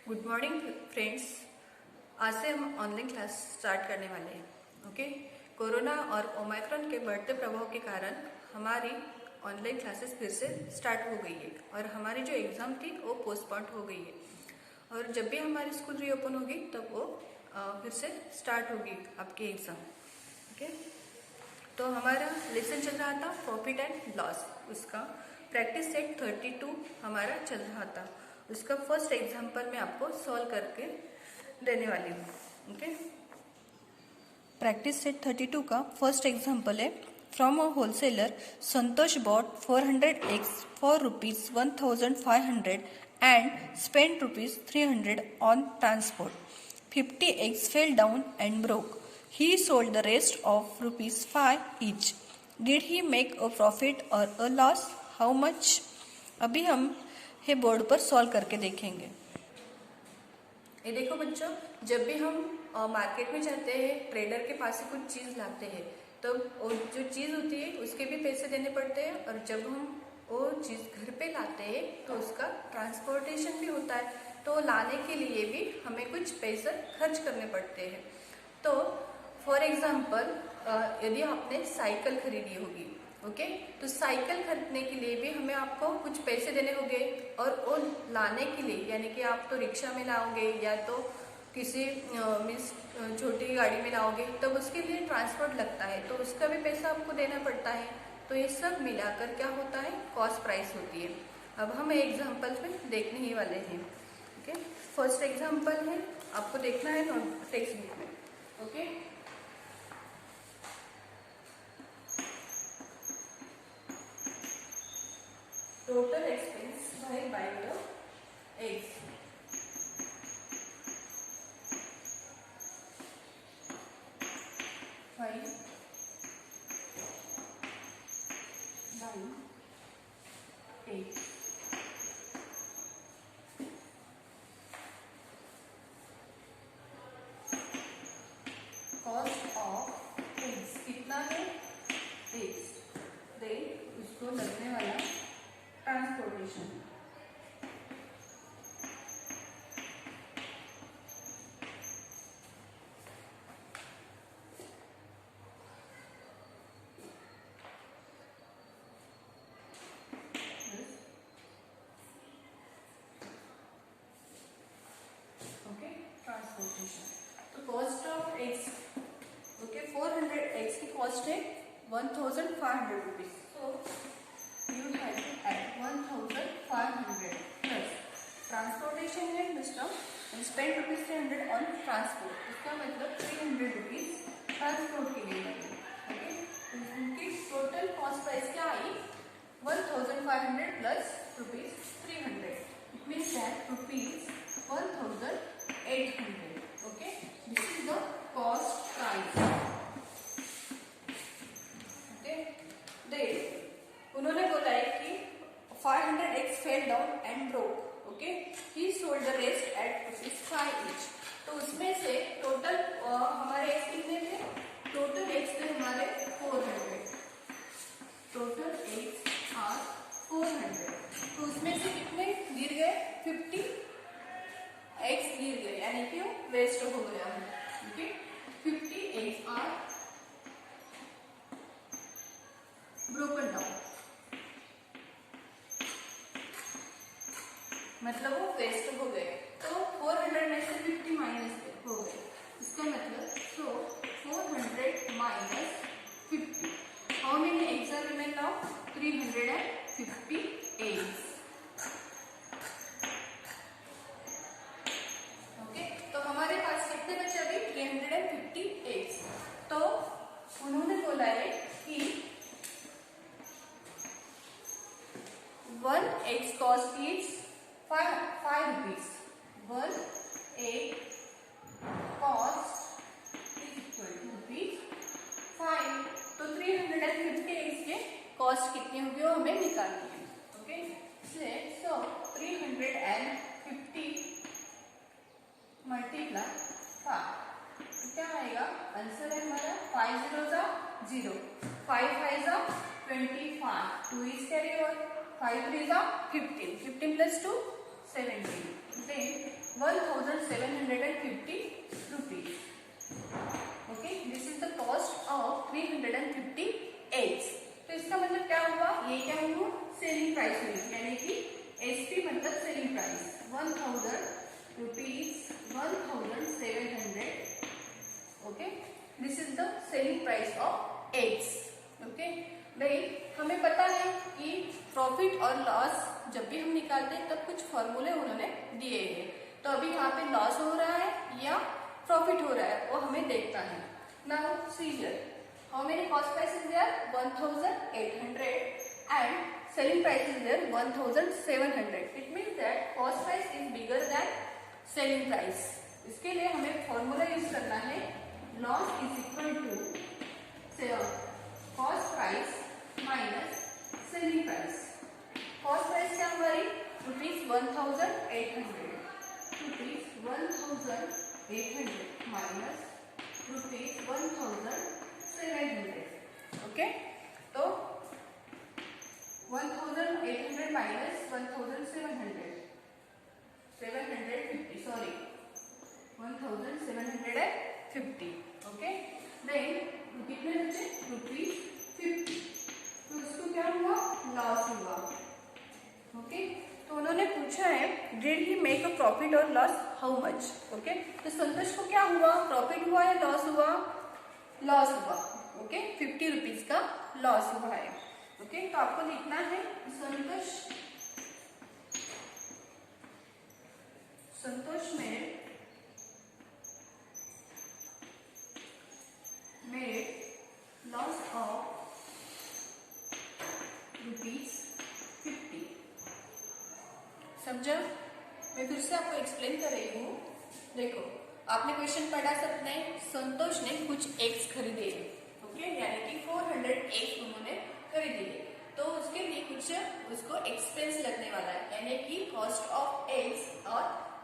Good morning friends. आज से हम ऑनलाइन क्लास स्टार्ट करने वाले हैं। ओके, कोरोना और ओमाइक्रॉन के बढ़ते प्रभाव के कारण हमारी ऑनलाइन क्लासेस फिर से स्टार्ट हो गई है और हमारी जो एग्ज़ाम थी वो पोस्टपोन हो गई है। और जब भी हमारी स्कूल रीओपन होगी तब वो फिर से स्टार्ट होगी आपकी एग्ज़ाम। ओके, तो हमारा लेसन चल रहा था प्रॉफिट एंड लॉस। उसका प्रैक्टिस सेट 32 हमारा चल रहा था। उसका फर्स्ट एग्जाम्पल मैं आपको सॉल्व करके देने वाली हूँ। ओके, प्रैक्टिस सेट 32 का फर्स्ट एग्जाम्पल है। From a wholesaler Santosh bought 400 eggs for rupees 1500 and spent rupees 300 on transport. 50 eggs fell down and broke. He sold the rest of rupees 5 each. Did he make a profit or a loss? How much? अभी हम ये board पर solve करके देखेंगे। ये देखो बच्चों, जब भी हम मार्केट में जाते हैं, ट्रेडर के पास से कुछ चीज़ लाते हैं, तो जो चीज़ होती है उसके भी पैसे देने पड़ते हैं। और जब हम वो चीज़ घर पे लाते हैं तो उसका ट्रांसपोर्टेशन भी होता है, तो लाने के लिए भी हमें कुछ पैसे खर्च करने पड़ते हैं। तो फॉर एग्जाम्पल, यदि आपने साइकिल खरीदी होगी, ओके, तो साइकिल खरीदने के लिए भी हमें आपको कुछ पैसे देने होंगे। और वो लाने के लिए, यानी कि आप तो रिक्शा में लाओगे या तो किसी मीन्स छोटी गाड़ी में लाओगे, तब उसके लिए ट्रांसपोर्ट लगता है, तो उसका भी पैसा आपको देना पड़ता है। तो ये सब मिलाकर क्या होता है, कॉस्ट प्राइस होती है। अब हम एग्जाम्पल में देखने ही वाले हैं। ओके, फर्स्ट एग्जाम्पल है, आपको देखना है नोट टेक्स्ट बुक में। Okay, total expense by buying the eggs. Buying eggs. Cost of eggs कितना है? eggs. Then उसको लगने वाला ट्रांसपोर्टेशन। Okay, transportation. तो cost of eggs, okay, 400 eggs की कॉस्ट है 1500 rupees. So you have to add 1500 plus transportation है mister, and spend rupees 300 on transport। इसका मतलब 300 रुपीज ट्रांसपोर्ट के लिए लगे। ओके, उनकी टोटल कॉस्ट प्राइस क्या आई? 1500 plus rupees 300। It means that rupees 1800। Okay, this is the cost price. Okay, then उन्होंने बोला है कि 500 eggs fell down and broke. Okay, he sold the rest at rupees 5 each. तो उसमें से टोटल हमारे eggs कितने थे? टोटल eggs थे हमारे 400। Total eggs are 400। तो उसमें से कितने गिर गए? 50 eggs गिर गए, यानी कि वो वेस्ट हो गया है। Okay, 50 eggs are broken down, मतलब वो वेस्ट हो गए। तो 400 में से 50 माइनस हो गए, इसका मतलब so 400 minus 50। How many eggs are remain now? 350 eggs. Okay, तो हमारे पास कितने बचे अभी? 350 एग्स। तो उन्होंने बोला है कि 1 egg cost is 5 rupees. 1 egg cost is equal to rupees 5। तो 350 eggs के कॉस्ट कितनी होगी वो हमें निकालनी है। ओके, सो 350 मल्टीप्लाई 5, क्या आएगा? आंसर है हमारा 5 0 0, 5 5 25, 2 is carry over, 5 3 15, 15 plus 2 17। then 1750 rupees. Okay, this is the cost of 350 eggs. तो इसका मतलब क्या हुआ, ये क्या हुआ, सेलिंग प्राइस हुई, यानी कि एसपी मतलब selling price 1000 rupees 1700. Okay, this is the selling price of eggs. Okay, भाई हमें पता है कि प्रॉफिट और लॉस जब भी हम निकालते हैं तब कुछ फॉर्मूले उन्होंने दिए हैं. तो अभी यहाँ पे लॉस हो रहा है या प्रॉफिट हो रहा है वो हमें देखना है. Now see here, how many cost price is there, 1800 and selling price is there 1700. It means that cost price is bigger than selling price. इसके लिए हमें फॉर्मूला यूज करना है, loss is equal to cost price minus selling price. Cost price क्या हमारी ₹1800, ₹1800 minus ₹1700. Okay, तो 1800 minus 1700, 750, sorry 1750. Okay, then कितने बचे, ₹50. तो इसको क्या हुआ, लॉस हुआ. ओके, तो उन्होंने पूछा है did he make a profit और लॉस, हाउ मच. ओके, तो संतोष को क्या हुआ, प्रॉफिट हुआ या लॉस हुआ, लॉस हुआ. ओके, 50 रुपीज का लॉस हुआ है. ओके, तो आपको लिखना है संतोष made loss of ₹50. समझा, मैं फिर से आपको एक्सप्लेन कर रही हूँ. देखो, आपने क्वेश्चन पढ़ा सकते, संतोष ने कुछ एग्स खरीदे. ओके, यानी कि 400 एग्स उन्होंने खरीदी, तो उसके लिए कुछ उसको एक्सपेंस लगने वाला है, यानी कि कॉस्ट ऑफ एग्स, और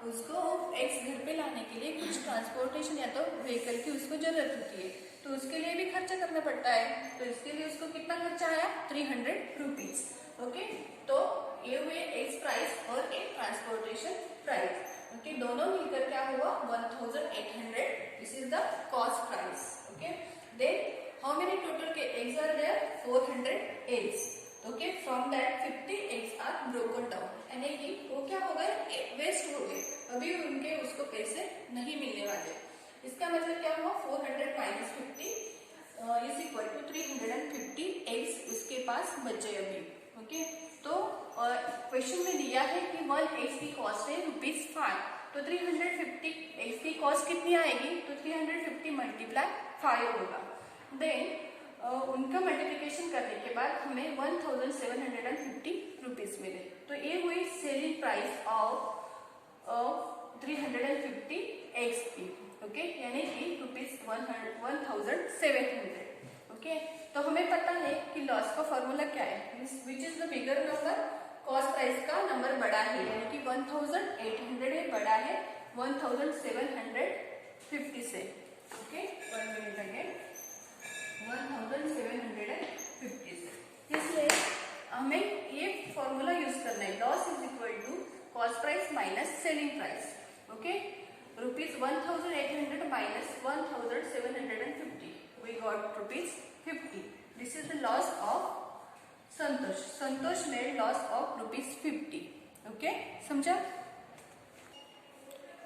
उसको एग्स घर पे लाने के लिए कुछ ट्रांसपोर्टेशन या तो व्हीकल की उसको जरूरत होती है, तो उसके लिए भी खर्चा करना पड़ता है. तो इसके लिए उसको कितना खर्चा आया, 300 रुपीज. ओके, तो ये हुए एग्स प्राइस और एक ट्रांसपोर्टेशन प्राइस. ओके, दोनों मिलकर क्या हुआ, 1800. This is the cost price. Okay, then how many total eggs are there, 400 eggs. Okay, from that 50 eggs are broken down, यानी कि वो क्या हो गए, वेस्ट हो गए, अभी उनके उसको पैसे नहीं मिलने वाले. इसका मतलब क्या हुआ, 400 minus 50 is equal to 350 eggs उसके पास बचे अभी. ओके, तो क्वेश्चन में दिया है कि 1 एग्स की कॉस्ट है ₹5, तो 350 एग्स की कॉस्ट कितनी आएगी, तो 350 मल्टीप्लाई 5 होगा. देन उनका मल्टीप्लिकेशन करने के बाद हमें 1750 रुपीज मिले. तो ये हुई सेलिंग प्राइस ऑफ 350 एग्स की. ओके, यानी कि ₹1700. ओके, तो हमें पता है कि लॉस का फॉर्मूला क्या है, which is the bigger number, cost price का नंबर बड़ा है, यानी कि 1800 है, बड़ा है 1750 से. ओके, 1 मिनट अगेन, 1750 से. इसलिए हमें ये फॉर्मूला यूज करना है, loss is equal to cost price minus selling price. Okay, ₹1800 minus 1750, we got ₹50. This is the loss of Santosh made loss of ₹50. Okay, समझा.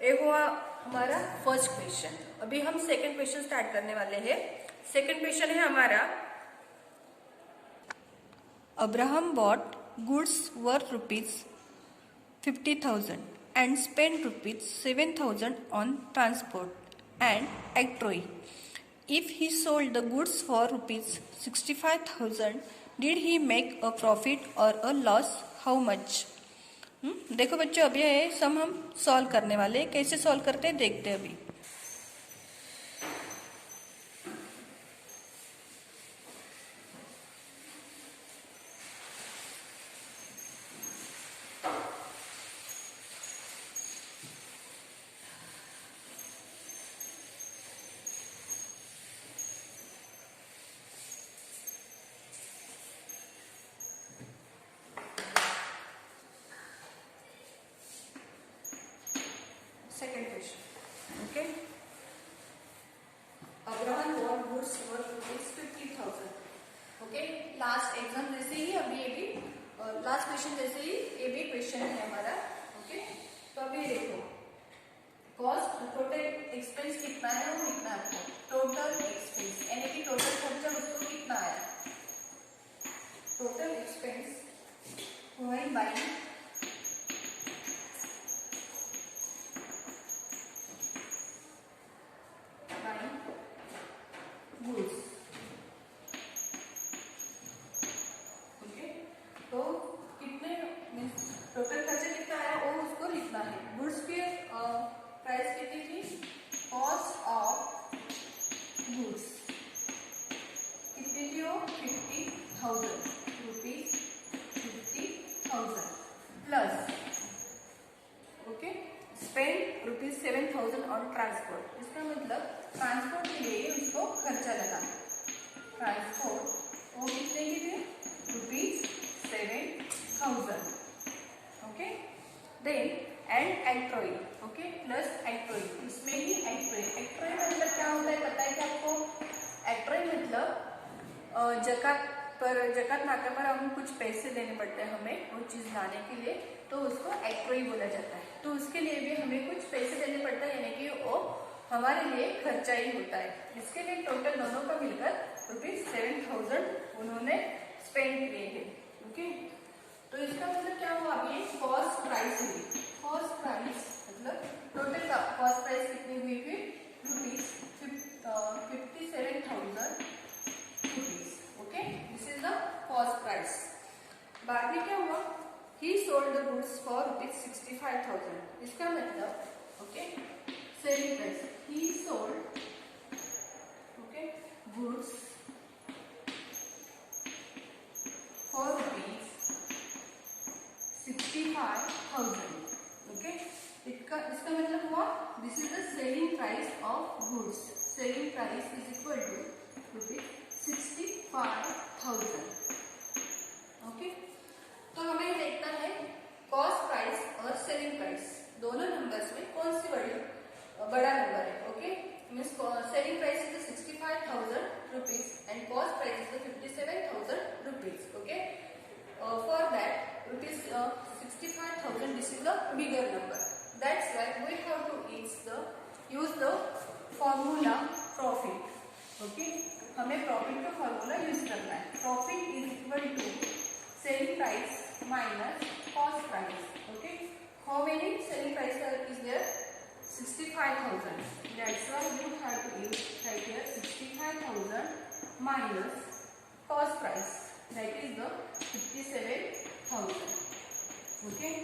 ये हुआ हमारा फर्स्ट क्वेश्चन. अभी हम सेकंड क्वेश्चन स्टार्ट करने वाले हैं. सेकंड क्वेश्चन है हमारा, Abraham bought goods worth ₹50,000 and spent ₹7,000 on transport and actroy. If he sold the goods for ₹65,000, did he make a profit or a loss? How much? देखो बच्चों, अभी ये सम हम सॉल्व करने वाले हैं. कैसे सॉल्व करते हैं देखते हैं अभी. क्वेश्चन जैसे ही ये भी क्वेश्चन है हमारा। ओके, तो अभी देखो कॉस्ट टोटल एक्सपेंस कितना है वो लिखना है आपको। टोटल एक्सपेंस यानी कि टोटल खर्चा उसको कितना आया। टोटल एक्सपेंस हुआ बाई गुड्स। ओके, तो कितने मीन्स टोटल खर्चा कितना आया वो उसको लिखना है। गुड्स की प्राइस कितनी थी, कॉस्ट ऑफ गुड्स कितनी थी वो 50,000 rupees, 50,000 plus okay spend ₹7,000 on transport. इसका मतलब ट्रांसपोर्ट के लिए उसको खर्चा लगा। ट्रांसपोर्ट वो कितने की थे ₹7,000। Okay, then and octroi. Okay, plus octroi, इसमें ही एक्ट्रॉय। एक्ट्रॉय मतलब क्या होता है पता है क्या आपको। एक्ट्रॉय मतलब जकात नाका पर हम कुछ पैसे देने पड़ते हैं हमें वो चीज लाने के लिए, तो उसको एक्ट्रॉय बोला जाता है। तो उसके लिए भी हमें कुछ पैसे देने पड़ते हैं, यानी कि वो हमारे लिए खर्चा ही होता है। इसके लिए टोटल दोनों का मिलकर ₹7,000 उन्होंने स्पेंड किए थे। ओके, तो इसका मतलब क्या हुआ, अभी कॉस्ट प्राइस हुई। कॉस्ट प्राइस मतलब टोटल कॉस्ट प्राइस कितनी हुई फिर ₹57,000। Okay, this is the cost price. बाद में क्या हुआ, he sold the goods for ₹65,000। इसका मतलब okay selling price, he sold okay goods for ₹65,000। Okay, इसका मतलब हुआ this is the selling price of goods. Selling price is equal to ₹65,000। Okay, तो हमें देखना है कॉस्ट प्राइस और सेलिंग प्राइस दोनों नंबर्स में कौन सी बड़ा नंबर है। Okay, means selling price is ₹65,000 and cost price is ₹57,000। Okay, for that ₹65,000 this is the bigger number. That's why we have to use the formula profit. Okay, हमें profit का formula use करना है। Profit is equal to selling price minus cost price. Okay, how many selling price is there, 65,000. That's why you have to use right here 65,000 minus cost price, that is the 57,000. Okay.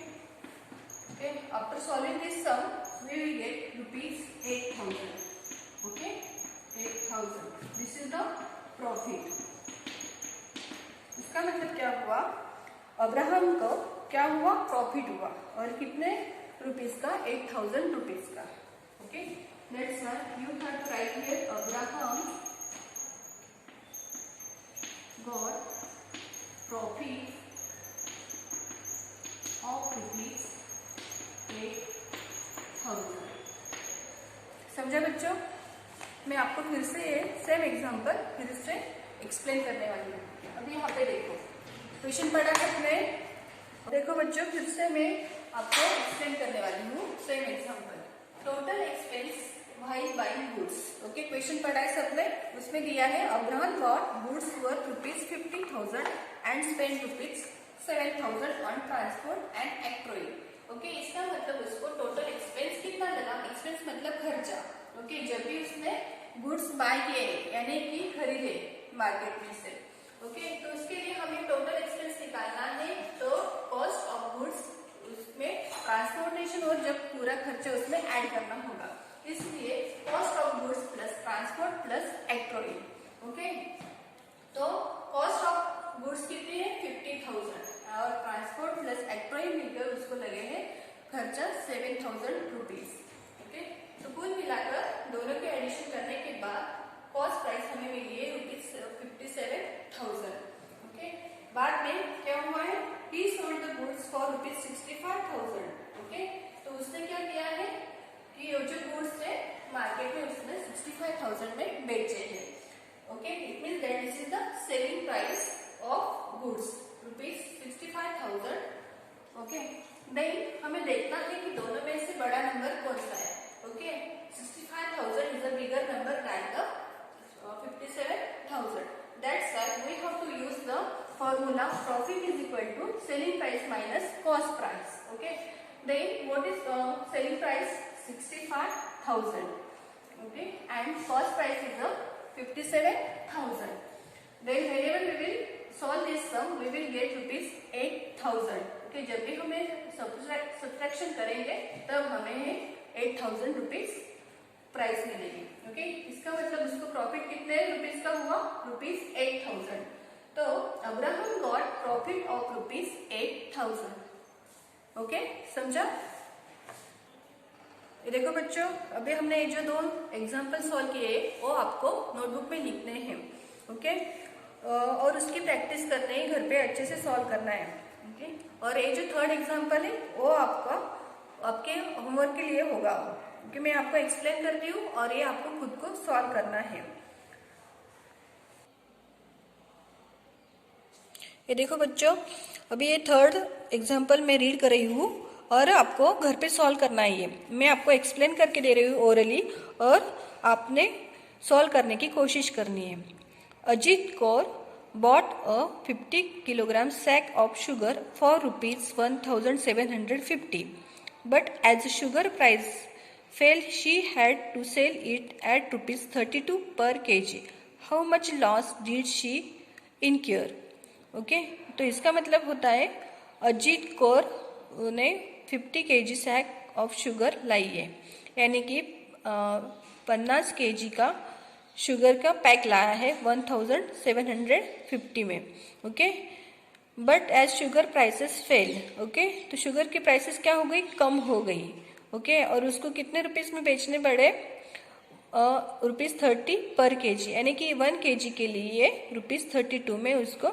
Okay. After solving this sum, we will get ₹8,000. Okay, 8,000. This is the profit. इसका मतलब क्या हुआ, Abraham को क्या हुआ, profit हुआ। और कितने रुपीज का, ₹8,000 का। Okay, that's why you have to write here Abraham got profit of ₹8,000। समझा बच्चों, मैं आपको फिर से ये सेम एग्जांपल फिर से एक्सप्लेन करने वाली हूँ। अभी यहाँ पे देखो क्वेश्चन पढ़ा है अपने, देखो बच्चों फिर से मैं आपको एक्सप्लेन करने वाली हूँ same example. Total expense while buying goods. Okay, question पढ़ा है सबने, उसमें दिया है Abraham got goods worth ₹50,000 and spend ₹7,000 on transport and octroi. Okay, इसका मतलब उसको टोटल एक्सपेंस कितना लगा, एक्सपेंस मतलब खर्चा। ओके, जब भी उसने गुड्स बाय किए यानी कि खरीदे मार्केट में से। ओके, तो उसके लिए हमें टोटल एक्सपेंस निकालना है, तो कॉस्ट ऑफ गुड्स उसमें ट्रांसपोर्टेशन और जब पूरा खर्चा उसमें ऐड करना होगा, इसलिए cost of goods plus transport plus octroi. Okay, तो कॉस्ट ऑफ गुड्स कितनी है 50,000 और ट्रांसपोर्ट प्लस एक्ट्रॉय मिलकर उसको लगे हैं खर्चा ₹7,000। ओके, तो कुल मिलाकर दोनों के एडिशन करने के बाद कॉस्ट प्राइस हमें मिली है ₹57,000। ओके, बाद में क्या हुआ है, he sold the goods for ₹65,000। Okay, तो उसने क्या किया है कि ये जो गुड्स है मार्केट में उसने 65,000 में बेचे हैं। Okay, it means that this is the selling price of goods ₹65,000. Okay, then हमें देखना है कि दोनों में से बड़ा नंबर कौन सा है. Okay, 65,000 is a bigger number than the 57,000. That's why we have to use the formula profit is equal to selling price minus cost price. Okay, then what is selling price? 65,000. Okay, and cost price is 57,000. Then whenever we will solve this sum, we will get ₹8,000. Okay, जब भी हमें subtraction करेंगे तब हमें 8,000 rupees price मिलेगी. Okay, इसका मतलब उसको प्रॉफिट कितने रुपीज का हुआ? ₹8,000. तो Abraham got profit of ₹8,000. Okay, समझा? ये देखो बच्चों, अभी हमने जो 2 एग्जाम्पल सॉल्व किए वो आपको नोटबुक में लिखने हैं. ओके, और उसकी प्रैक्टिस करना है, घर पे अच्छे से सॉल्व करना है. ओके, और ये जो 3rd एग्जाम्पल है वो आपके होमवर्क के लिए होगा, क्योंकि मैं आपको एक्सप्लेन करती हूँ और ये आपको खुद को सॉल्व करना है. ये देखो बच्चों, अभी ये 3rd एग्जाम्पल मैं रीड कर रही हूँ और आपको घर पे सॉल्व करना है. ये मैं आपको एक्सप्लेन करके दे रही हूँ ओरली, और आपने सॉल्व करने की कोशिश करनी है. Ajit Kaur bought a 50 kilogram sack of sugar for ₹1,750. But as sugar price fell, she had to sell it at ₹32 per kg. How much loss did she incur? Okay, तो इसका मतलब होता है अजीत कौर ने 50 kg सैक ऑफ शुगर लाई है, यानी कि 50 kg का शुगर का पैक लाया है 1750 में. Okay, but as sugar prices fell. Okay, तो शुगर की प्राइसेस क्या हो गई? कम हो गई. ओके, और उसको कितने रुपीस में बेचने पड़े? ₹30 पर केजी, यानी कि 1 kg के लिए ₹32 में उसको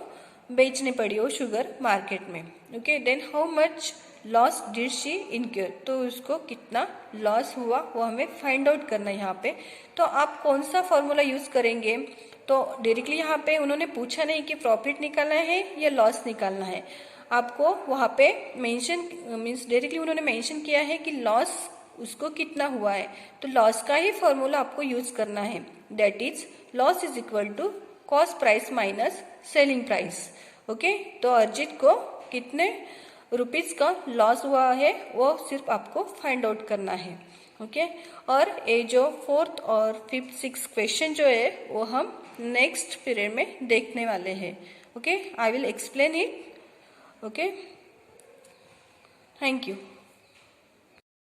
बेचने पड़ी वो शुगर मार्केट में. Okay, then how much loss did she incur, तो उसको कितना लॉस हुआ वो हमें फाइंड आउट करना है यहाँ पे. तो आप कौन सा फॉर्मूला यूज करेंगे? तो डायरेक्टली यहाँ पे उन्होंने पूछा नहीं कि प्रॉफिट निकालना है या लॉस निकालना है. आपको वहाँ पे मेंशन मीन्स डायरेक्टली उन्होंने मेंशन किया है कि लॉस उसको कितना हुआ है, तो लॉस का ही फॉर्मूला आपको यूज करना है. That is loss is equal to cost price minus selling price. Okay, तो अर्जित को कितने रुपीज का लॉस हुआ है वो सिर्फ आपको फाइंड आउट करना है. ओके, और ये जो 4th और 5th 6th क्वेश्चन जो है वो हम नेक्स्ट पीरियड में देखने वाले हैं. Okay, I will explain it. Okay, thank you.